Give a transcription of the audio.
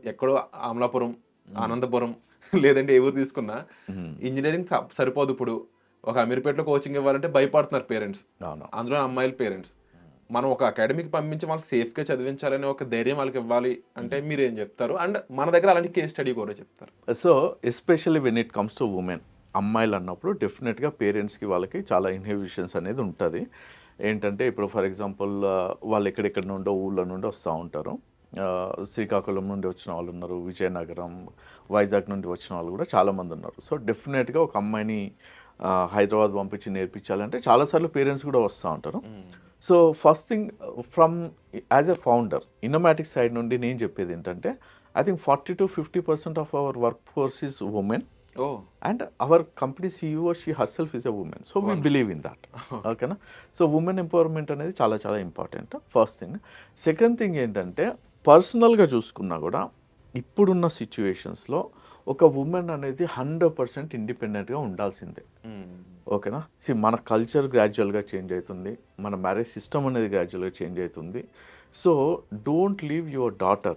ఎక్కడో అమలాపురం, హ్మ్. ఆనందపురం లేదంటే ఏ ఊరు తీసుకున్నా హ్మ్. ఇంజినీరింగ్ సరిపోదిప్పుడు. ఒక అమీర్‌పేటలో కోచింగ్ ఇవ్వాలంటే భయపడుతున్నారు పేరెంట్స్. అవును. అందులో అమ్మాయిల పేరెంట్స్. హ్మ్. మనం ఒక అకాడమీకి పంపించి వాళ్ళని సేఫ్‌గా చదివించాలనే ఒక ధైర్యం వాళ్ళకివ్వాలి అంటే హ్మ్. మీరేం జెప్తారు? అండ్ మన దగ్గర అలాంటి కేస్ స్టడీ కూడా చెప్తారు. So, especially when it comes to women. అమ్మాయిలన్నప్పుడు డెఫినిట్‌గా పేరెంట్స్‌కి వాళ్ళకి చాలా ఇన్హిబిషన్స్ అనేది ఉంటది. ఏంటంటే ఇప్పుడు ఫర్ ఎగ్జాంపుల్ వాళ్ళు ఎక్కడెక్కడి నుండో ఊర్ల నుండి వస్తా ఉంటారు. శ్రీకాకుళం నుండి వచ్చిన వాళ్ళున్నారు. విజయనగరం, వైజాగ్ నుండి వచ్చిన వాళ్ళు కూడా చాలామందున్నారు. సో, డెఫినిట్‌గా ఒక అమ్మాయిని హైదరాబాద్ పంపించి నేర్పించాలంటే చాలా సార్లు పేరెంట్స్ కూడా వస్తా ఉంటారు. Hmm. So, first thing from as a founder Innomatic side నుండి నేను చెప్పేదేంటంటే I think 40 to 50% of our workforce is women, oh! and our company CEO she herself is a woman. So we wonderful. believe in that. Okay. ఓకేనా? So women empowerment అనేది చాలా చాలా important. First thing. Second thing ఏంటంటే పర్సనల్‌గా చూసుకున్నా కూడా ఇప్పుడున్న సిట్యుయేషన్స్‌లో ఒక వుమెన్ అనేది 100% ఇండిపెండెంట్‌గా ఉండాల్సిందే. హ్మ్. ఓకేనా? మన కల్చర్ గ్రాడ్యుయల్‌గా చేంజ్ అయితుంది. మన మ్యారేజ్ సిస్టమ్ అనేది గ్రాడ్యుయల్‌గా చేంజ్ అయితుంది. So don't leave your daughter